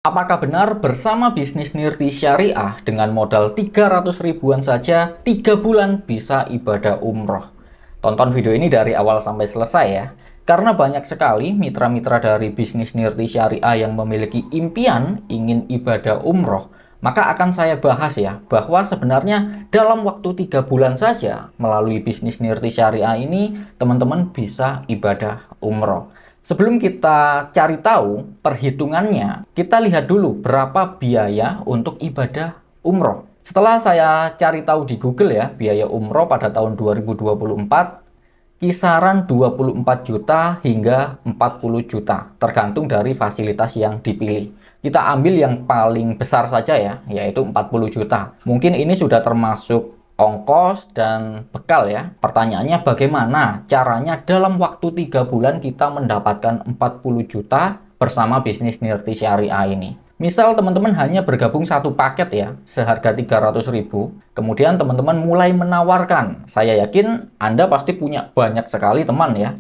Apakah benar bersama bisnis Nirti Syariah dengan modal 300 ribuan saja 3 bulan bisa ibadah umroh? Tonton video ini dari awal sampai selesai ya. Karena banyak sekali mitra-mitra dari bisnis Nirti Syariah yang memiliki impian ingin ibadah umroh. Maka akan saya bahas ya, bahwa sebenarnya dalam waktu 3 bulan saja melalui bisnis Nirti Syariah ini teman-teman bisa ibadah umroh. Sebelum kita cari tahu perhitungannya, kita lihat dulu berapa biaya untuk ibadah umroh. Setelah saya cari tahu di Google ya, biaya umroh pada tahun 2024 kisaran 24 juta hingga 40 juta, tergantung dari fasilitas yang dipilih. Kita ambil yang paling besar saja ya, yaitu 40 juta. Mungkin ini sudah termasuk ongkos dan bekal ya. Pertanyaannya bagaimana caranya dalam waktu 3 bulan kita mendapatkan 40 juta bersama bisnis Nirti Syariah ini. Misal teman-teman hanya bergabung satu paket ya, seharga 300 ribu. Kemudian teman-teman mulai menawarkan. Saya yakin Anda pasti punya banyak sekali teman ya.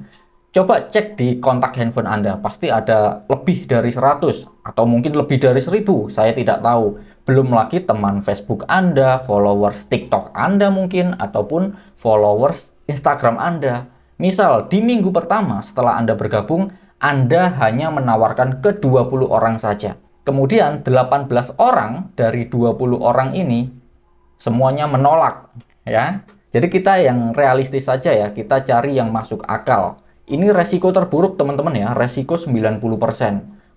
Coba cek di kontak handphone Anda, pasti ada lebih dari 100 atau mungkin lebih dari 1000, saya tidak tahu. Belum lagi teman Facebook Anda, followers TikTok Anda mungkin, ataupun followers Instagram Anda. Misal, di minggu pertama setelah Anda bergabung, Anda hanya menawarkan ke 20 orang saja. Kemudian 18 orang dari 20 orang ini semuanya menolak ya. Jadi kita yang realistis saja ya, kita cari yang masuk akal. Ini resiko terburuk teman-teman ya, resiko 90%.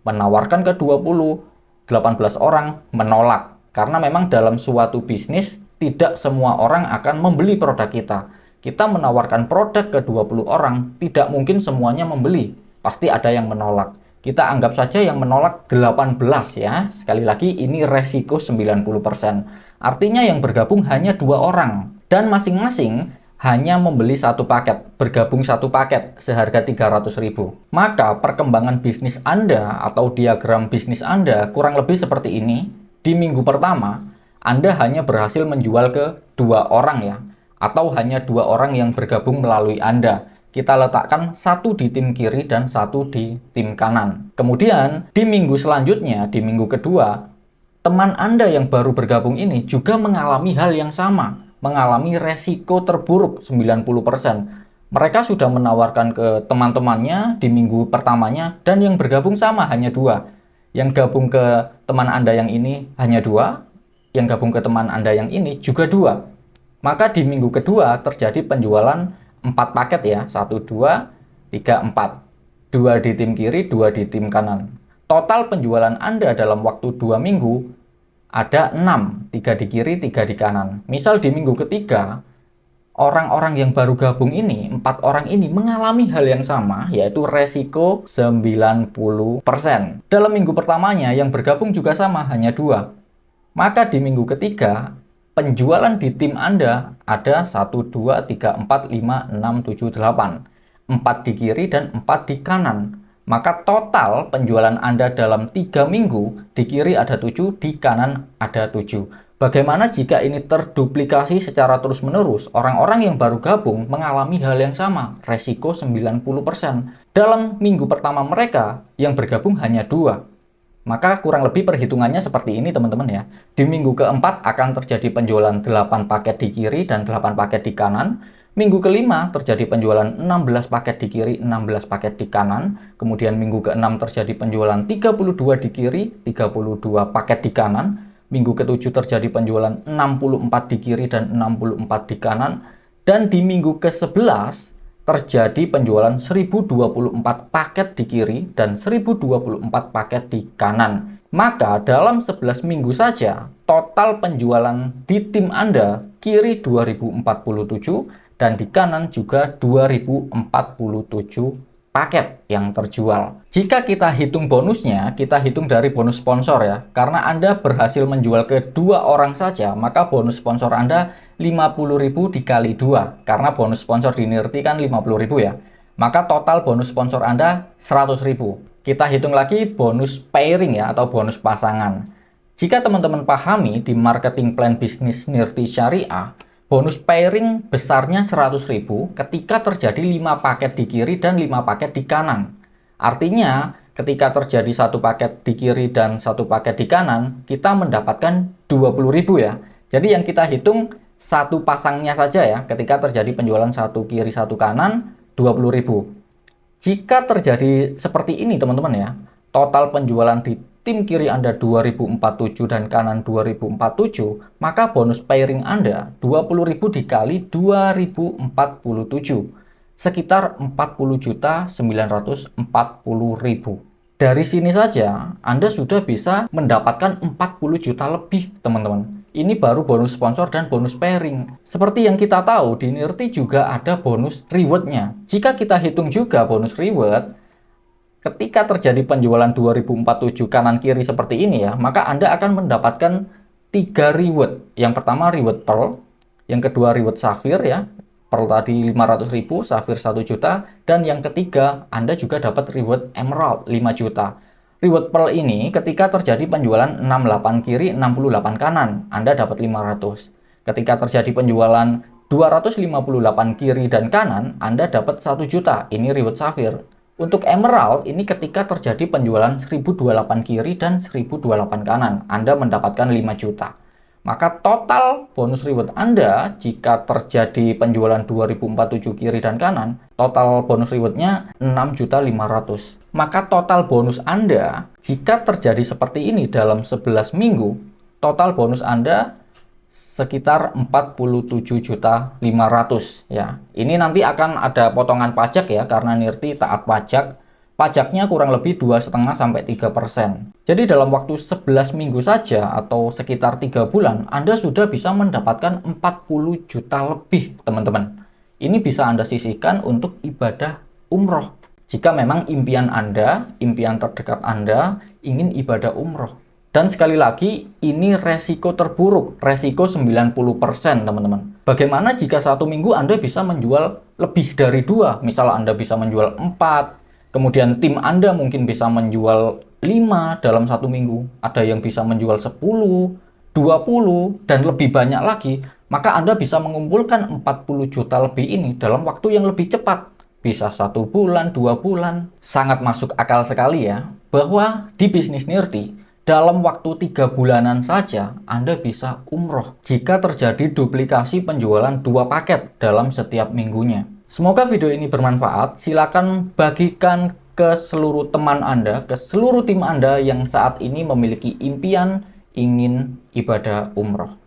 Menawarkan ke 20, 18 orang menolak. Karena memang dalam suatu bisnis, tidak semua orang akan membeli produk kita. Kita menawarkan produk ke 20 orang, tidak mungkin semuanya membeli. Pasti ada yang menolak. Kita anggap saja yang menolak 18 ya. Sekali lagi ini resiko 90%. Artinya yang bergabung hanya 2 orang. Dan masing-masing hanya membeli satu paket, bergabung satu paket seharga 300 ribu. Maka perkembangan bisnis Anda atau diagram bisnis Anda kurang lebih seperti ini. Di minggu pertama, Anda hanya berhasil menjual ke 2 orang ya, atau hanya 2 orang yang bergabung melalui Anda. Kita letakkan satu di tim kiri dan satu di tim kanan. Kemudian di minggu selanjutnya, di minggu kedua, teman Anda yang baru bergabung ini juga mengalami hal yang sama. Mengalami resiko terburuk 90%. Mereka sudah menawarkan ke teman-temannya di minggu pertamanya dan yang bergabung sama hanya 2. Yang gabung ke teman Anda yang ini hanya 2, yang gabung ke teman Anda yang ini juga 2. Maka di minggu kedua terjadi penjualan 4 paket ya, 1, 2, 3, 4. 2 di tim kiri, 2 di tim kanan. Total penjualan Anda dalam waktu 2 minggu ada 6, 3 di kiri, 3 di kanan. Misal di minggu ketiga, orang-orang yang baru gabung ini, 4 orang ini mengalami hal yang sama, yaitu resiko 90%. Dalam minggu pertamanya, yang bergabung juga sama, hanya 2. Maka di minggu ketiga, penjualan di tim Anda ada 1, 2, 3, 4, 5, 6, 7, 8. 4 di kiri dan 4 di kanan. Maka total penjualan Anda dalam 3 minggu, di kiri ada 7, di kanan ada 7. Bagaimana jika ini terduplikasi secara terus-menerus? Orang-orang yang baru gabung mengalami hal yang sama, resiko 90%. Dalam minggu pertama mereka, yang bergabung hanya 2. Maka kurang lebih perhitungannya seperti ini teman-teman ya. Di minggu keempat akan terjadi penjualan 8 paket di kiri dan 8 paket di kanan. Minggu kelima terjadi penjualan 16 paket di kiri, 16 paket di kanan. Kemudian minggu keenam terjadi penjualan 32 di kiri, 32 paket di kanan. Minggu ketujuh terjadi penjualan 64 di kiri dan 64 di kanan. Dan di minggu ke-11 terjadi penjualan 1024 paket di kiri dan 1024 paket di kanan. Maka dalam 11 minggu saja, total penjualan di tim Anda kiri 2047 dan di kanan juga 2047 paket yang terjual. Jika kita hitung bonusnya, kita hitung dari bonus sponsor ya. Karena Anda berhasil menjual ke 2 orang saja, maka bonus sponsor Anda 50.000 dikali 2. Karena bonus sponsor di Nirti kan 50.000 ya. Maka total bonus sponsor Anda 100.000. Kita hitung lagi bonus pairing ya, atau bonus pasangan. Jika teman-teman pahami di marketing plan bisnis Nirti Syariah, bonus pairing besarnya 100.000 ketika terjadi 5 paket di kiri dan 5 paket di kanan. Artinya ketika terjadi satu paket di kiri dan satu paket di kanan, kita mendapatkan 20.000 ya. Jadi yang kita hitung satu pasangnya saja ya, ketika terjadi penjualan satu kiri satu kanan, 20.000. Jika terjadi seperti ini teman-teman ya, total penjualan di tim kiri Anda 2047 dan kanan 2047, maka bonus pairing Anda 20.000 dikali 2047, sekitar 40.940.000. Dari sini saja Anda sudah bisa mendapatkan 40 juta lebih teman-teman. Ini baru bonus sponsor dan bonus pairing. Seperti yang kita tahu, di Nirti juga ada bonus reward-nya. Jika kita hitung juga bonus reward, ketika terjadi penjualan 2047 kanan kiri seperti ini ya, maka Anda akan mendapatkan 3 reward. Yang pertama reward Pearl, yang kedua reward Sapphire ya, Pearl tadi 500.000, Sapphire 1 juta, dan yang ketiga Anda juga dapat reward Emerald 5 juta. Reward Pearl ini ketika terjadi penjualan 68 kiri, 68 kanan, Anda dapat 500. Ketika terjadi penjualan 258 kiri dan kanan, Anda dapat 1 juta. Ini reward Sapphire. Untuk Emerald, ini ketika terjadi penjualan 1028 kiri dan 1028 kanan, Anda mendapatkan 5 juta. Maka total bonus reward Anda jika terjadi penjualan 2047 kiri dan kanan, total bonus rewardnya 6.500.000. Maka total bonus Anda jika terjadi seperti ini dalam 11 minggu, total bonus Anda sekitar 47.500.000 ya. Ini nanti akan ada potongan pajak ya, karena Nirti taat pajak. Pajaknya kurang lebih 2,5 sampai 3%. Jadi dalam waktu 11 minggu saja atau sekitar 3 bulan, Anda sudah bisa mendapatkan 40 juta lebih, teman-teman. Ini bisa Anda sisihkan untuk ibadah umroh. Jika memang impian Anda, impian terdekat Anda ingin ibadah umroh. Dan sekali lagi, ini resiko terburuk, resiko 90% teman-teman. Bagaimana jika satu minggu Anda bisa menjual lebih dari 2? Misal Anda bisa menjual 4, kemudian tim Anda mungkin bisa menjual 5 dalam satu minggu. Ada yang bisa menjual 10, 20, dan lebih banyak lagi. Maka Anda bisa mengumpulkan 40 juta lebih ini dalam waktu yang lebih cepat. Bisa 1 bulan, 2 bulan. Sangat masuk akal sekali ya, bahwa di bisnis Nirti, dalam waktu 3 bulanan saja, Anda bisa umroh jika terjadi duplikasi penjualan 2 paket dalam setiap minggunya. Semoga video ini bermanfaat. Silakan bagikan ke seluruh teman Anda, ke seluruh tim Anda yang saat ini memiliki impian ingin ibadah umroh.